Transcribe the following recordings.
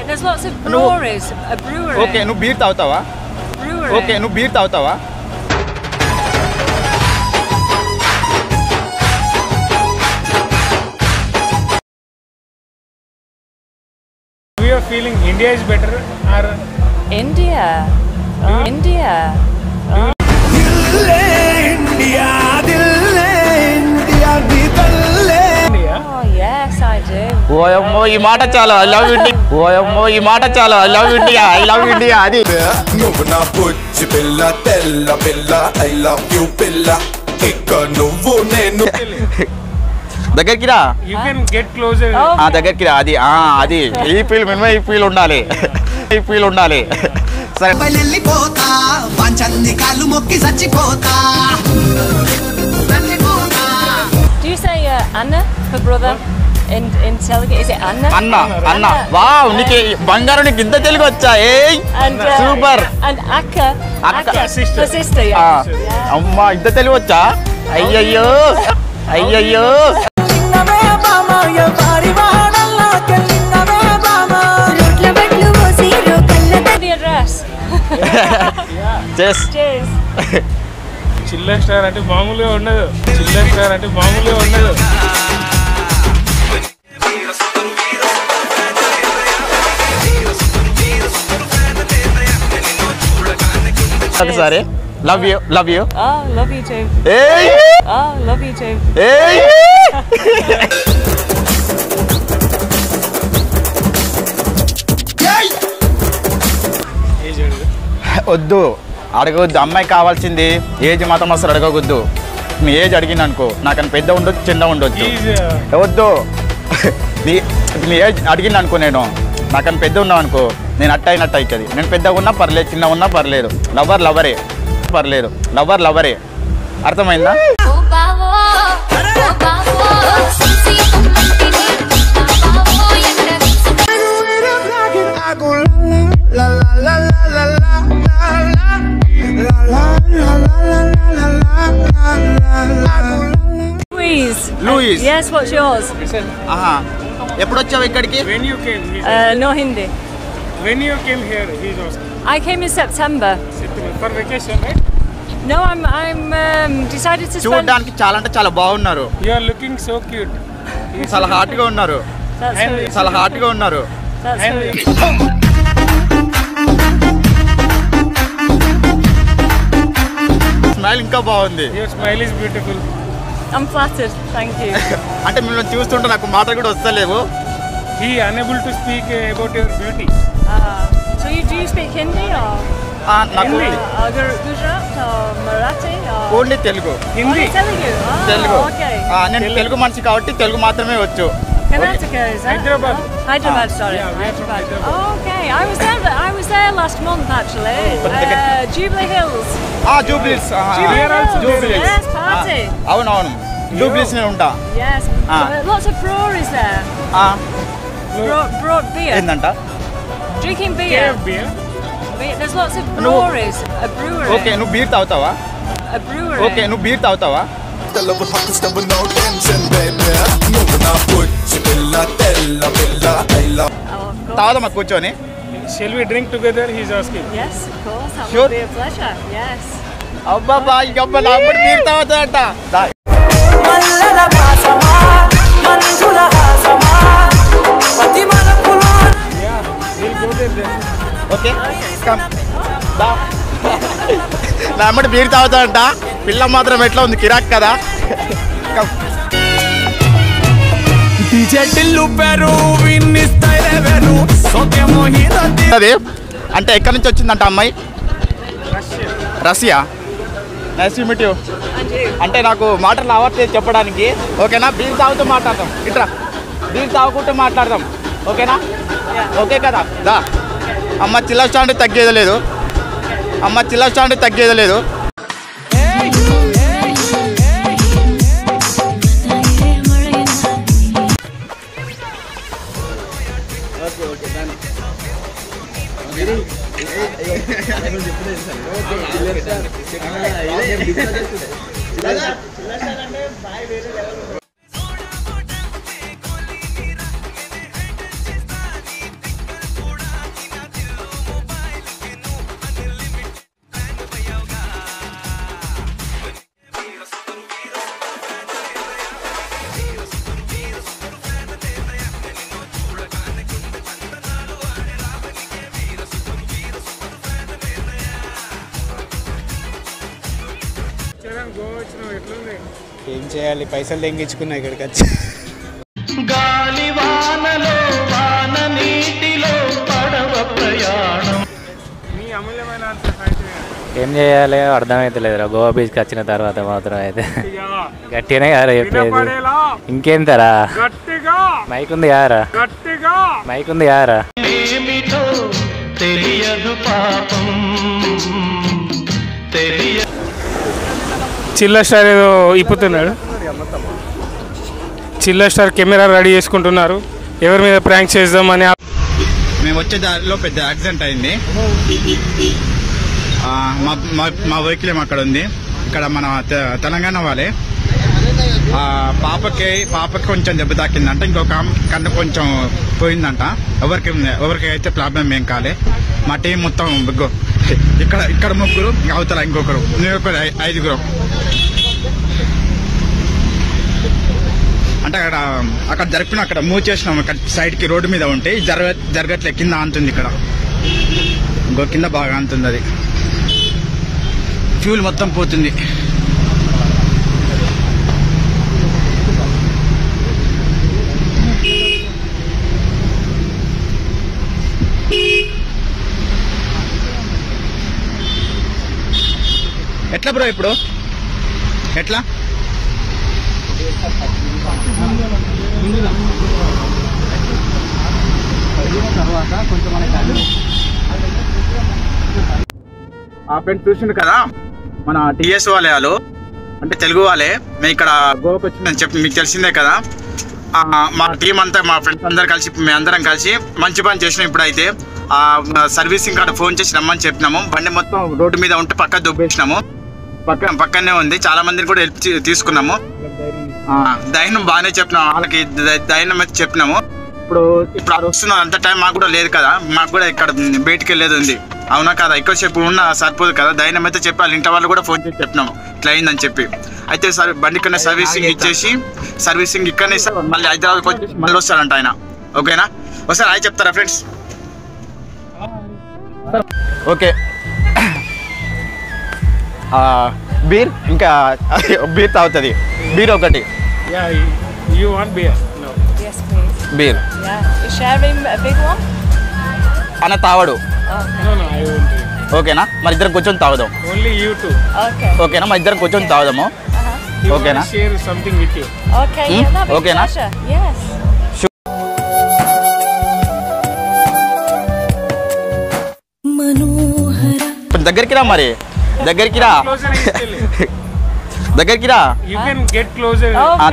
There's lots of breweries. A brewery. Okay, నువ్వు beer తాగుతావా? Brewery. Okay, నువ్వు beer తాగుతావా? We are feeling India is better or India. India. Oh yes, I do. ఓయమ్మో ఈ మాట చాలా ఐ లవ్ ఇండియా. ఓయమ్మో ఈ మాట చాలా I love India. I love India అది. నువ్వు నా బుజ్జి పిల్ల తెల్ల పిల్ల ఐ లవ్ యు పిల్ల ఇక నువ్వు నేను దగ్గరికి రా. you can get closer. దగ్గరికి రా. అది అది ఈ ఫీల్ మినిమం ఈ ఫీల్ ఉండాలి. ఈ ఫీల్ ఉండాలి. సరే వెళ్ళిపోతా పంచన్ని కాళ్ళు మొక్కి చచ్చిపోతా. Do you say Anna for brother in Telugu? Is it Anna? అన్న వావ్ నీకు బంగారం నీకు ఇంత తెలుగు వచ్చా? ఏయ్ super. And Akka sister. for sister. Yeah. అమ్మా ఇంత తెలుగు వచ్చా? అయ్యయ్యో అయ్యయ్యో. The address. Cheers. Cheers. Chiller star అంటే మామూలుగా ఉండదు. చిల్లర్ స్టార్ అంటే మామూలుగా ఉండదు. ఒకసారి love you love you. Oh, love you too. ఏయ్ Oh, love you too. ఏయ్ వద్దు అడగవద్దు. అమ్మాయి కావాల్సింది ఏజ్ మాత్రం అసలు అడగవద్దు. మీ ఏజ్ అడిగిన అనుకో నాకని పెద్ద ఉండొచ్చు చిన్న ఉండొచ్చు. వద్దు మీ ఏజ్ అడిగిన అనుకో నేను నాకని పెద్ద ఉన్నావు అనుకో నేను అట్ట అయినట్టు అవుతుంది. నేను పెద్దగా ఉన్నా పర్లేదు చిన్న ఉన్నా పర్లేదు. లవర్ లవరే పర్లేదు. లవర్ లవరే. అర్థమైందా? Louis. Yes, what's yours? ఎప్పుడు వచ్చావు ఇక్కడికి? When you came No Hindi. when you came here he's asking. I came in September. For vacation, right? No, I'm decided to spend. చూడడానికి చాలా అంటే చాలా బాగున్నారు. You are looking so cute. చాలా hot గా ఉన్నారు. That's who. చాలా hot గా ఉన్నారు. That's who. స్మైల్ ఇంకా బాగుంది. Your smile is beautiful. I'm flattered. Thank you. అంటే మిమ్మల్ని చూస్తుంటే నాకు మాటలు కూడా వస్తలేవు. He unable to speak about your beauty. So do you speak Hindi or నాకు Gujarat or Marathi or only Telugu. Hindi. Telugu? Oh, Telugu. okay. నేను తెలుగు మనిషి కాబట్టి తెలుగు మాత్రమే వచ్చు. Karnataka is that? Hyderabad. Hyderabad, sorry. Yeah, we are from Hyderabad. Oh, okay. I was there last month actually. Jubilee Hills. Jubilees. Jubilee. Yes, party. అవునవును జూబ్లీస్ నేను ఉంటా. Yes. Lots of breweries there. Brought beer. ఏంటంట? Drinking beer. Beer. There's lots of breweries. A brewery. Okay నువ్వు beer తాగుతావా? A brewery. Okay నువ్వు beer తాగుతావా? తెల్లవు హక్కు stove no tension baby నువ్వు నా బుజ్జి పిల్ల తెల్ల పిల్ల I love Oh, of course. తాగుదామా కూర్చొని? Shall we drink together? He's asking. Yes, of course. That Sure. would be a pleasure. Yes. అబ్బా ఇంకబ్బా నాకు కూడా బీర్ తాగుతాడంట. Yeah, we'll go there then. Okay నా అమ్మడి బీర్ తాగుతాడంట. పిల్ల మాత్రం ఎట్లా ఉంది కిరాక్ కదా. అదే అంటే ఎక్కడి నుంచి వచ్చిందంట అమ్మాయి? Russia. Nice to meet you. అంటే నాకు మాటలు రావట్లేదు చెప్పడానికి. ఓకేనా? బీర్ తాగుతూ మాట్లాడదాం. ఇట్రా బీర్ తాగుకుంటూ మాట్లాడదాం. ఓకేనా? ఓకే కదా? దా అమ్మ చిల్ల స్టాండ్ తగ్గేది లేదు. అమ్మ చిల్ల స్టాండ్ తగ్గేది లేదు. ఏం చేయాలి, పైసలు తెంగించుకున్నా ఇక్కడికి వచ్చి. గాలి వానలో వాన నీటిలో పడవ ప్రయాణం. మీ అమూల్యమైన ఆన్సర్ ట్రై చేయండి. ఏం చేయాలి అర్థమైతలేదురా. గోవా బీచ్కి వచ్చిన తర్వాత మాత్రం అయితే గట్టిగానే కారా చెప్పేది. ఇంకేంతరా గట్టిగా మైక్ ఉంది కారా, గట్టిగా మైక్ ఉంది కారా. ఏమిటో తెలియదు పాపం చిల్లర్ స్టార్ ఏదో ఇప్పుతున్నాడు. చిల్లర్ స్టార్ కెమెరా రెడీ చేసుకుంటున్నారు. ఎవరి మీద ప్రాంక్ చేద్దామని. మేము వచ్చే దారిలో పెద్ద యాక్సిడెంట్ అయింది. మా వెహికల్ ఏమో అక్కడ ఉంది. ఇక్కడ మన తెలంగాణ వాళ్ళే. పాపకి కొంచెం దెబ్బ తాకిందంట. ఇంకొక కన్ను కొంచెం పోయిందంట. ఎవరికి అయితే ప్రాబ్లం ఏం కాలే. మా టీం మొత్తం ఇక్కడ ముగ్గురు, అవతల ఇంకొకరు, ఐదుగురు. అంటే అక్కడ జరిపిన అక్కడ మూవ్ చేసినాం. అక్కడ సైడ్కి రోడ్డు మీద ఉంటే జరగట్లే. కింద అంతుంది, ఇక్కడ ఇంకో కింద బాగా అంతుంది. అది ఫ్యూల్ మొత్తం పోతుంది. ఎట్లా బ్రో ఇప్పుడు ఎట్లా? ఫ్రెండ్స్ చూసిండు కదా మన టిఎస్ వాళ్ళు, అంటే తెలుగు వాళ్ళే. మేము ఇక్కడ గోవాకి వచ్చిందని చెప్పి మీకు తెలిసిందే కదా. మా టీం అంతా, మా ఫ్రెండ్స్ అందరు కలిసి, మేము అందరం కలిసి మంచి పని చేసినాం. ఇప్పుడైతే సర్వీసింగ్ కాడ ఫోన్ చేసి రమ్మని చెప్పినాము. బండి మొత్తం రోడ్డు మీద ఉంటే పక్క దుబ్బేసినాము. పక్కనే ఉంది. చాలా మందిని కూడా హెల్ప్ తీసుకున్నాము. ధైర్యం బాగానే చెప్పినాము. వాళ్ళకి ధైర్యం అయితే చెప్పినాము. ఇప్పుడు అది వస్తున్నారు. అంత టైం మాకు కూడా లేదు కదా. మాకు కూడా ఇక్కడ బయటికి వెళ్ళేది ఉంది. అవునా కదా, ఎక్కువసేపు ఉన్న సరిపోదు కదా. ధైర్యం అయితే చెప్పి వాళ్ళ ఇంటి వాళ్ళు కూడా ఫోన్ చేసి చెప్పినాము ఇట్లా అయిందని చెప్పి. అయితే బండి కన్నా సర్వీసింగ్ ఇచ్చేసి, సర్వీసింగ్ ఇక్కడనే మళ్ళీ హైదరాబాద్కి వచ్చేసి మళ్ళీ వస్తాడంట ఆయన. ఓకేనా? ఒకసారి హాయ్ చెప్తారా ఫ్రెండ్స్? ఓకే. బీర్, ఇంకా బీర్ తాగుతుంది. బీర్ ఒకటి. బీర్ అన్న తావడు. ఓకేనా? మరి ఇద్దరం కూర్చొని తాగుదాం. ఓకేనా? మరి ఇద్దరం కూర్చొని తాగుదాము. ఓకేనా? ఓకేనా? దగ్గరికి రా, మరి దగ్గరికి రా, దగ్గరికి రా,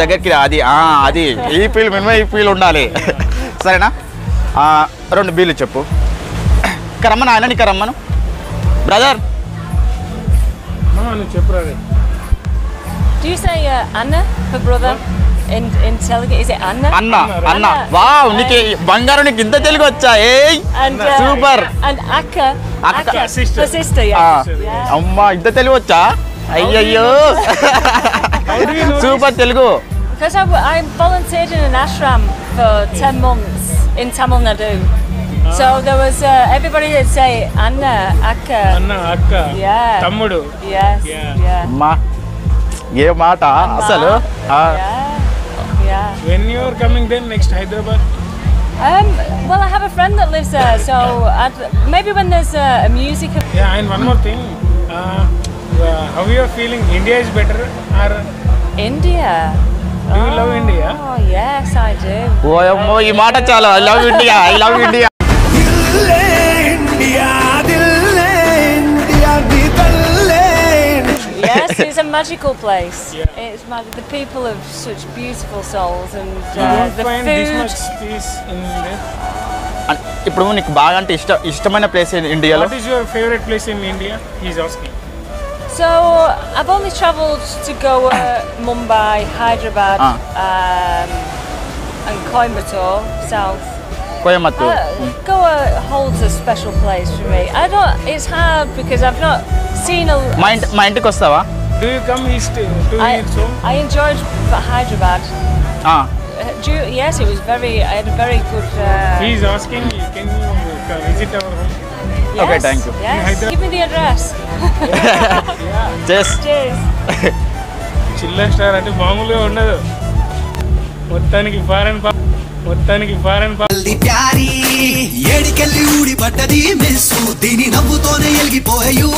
దగ్గరికి రా. అది ఈ ఫీల్ మినిమం ఈ ఫీల్ ఉండాలి. సరేనా? 2 బీర్లు చెప్పు. ఇక్కడ రమ్మను, ఆయన ఇక్కడ రమ్మను brother. Do you say Anna for brother in Telugu? Is it Anna? Anna. Wow, నీకు బంగారం, నీకు ఇంత తెలుగు వచ్చా? Super. And Akka for sister. అమ్మా, ఇంత తెలుగు వచ్చా? అయ్యయ్యో, super Telugu. Because I volunteered in an ashram for 10 months in Tamil Nadu. So there was everybody would say Anna, Akka. Yeah. Tammudu. Yes. Yeah. అమ్మా, ఏ మాట అసలు. Yeah. When you are coming then next Hyderabad? Well, I have a friend that lives there, so maybe when there's a music. Yeah, and one more thing. How you are feeling? India is better or India? Do you love India? Oh yes, I do. ఓయమ్మో, ఈ మాట చాలు. I love India, I love India. Yes, it's a magical place. Yeah. It's the people have such beautiful souls, and you don't the find food. this much peace in India? ఇప్పుడు నీకు బాగా అంటే ఇష్టమైన place ఇండియాలో? What is your favorite place in India? He's asking. So I've only travelled to Goa, Mumbai, Hyderabad, and Coimbatore, south. Coimbatore. Goa holds a special place for me. It's hard because I've not seen a. మా ఇంటికి వస్తావా? Do you come east to eat home? I enjoyed Hyderabad. Yes, it was I had a very good. He's asking, can you visit our home? Yes, okay, thank you. Yes. Give me the address. Cheers. Cheers. Chiller star అంటే మామూలుగా ఉండదు. మొత్తానికి foreign ప్యారీ ఏడికెళ్ళి ఊడి పడ్డది mess దీని నవ్వుతోనే ఎలిగిపోయు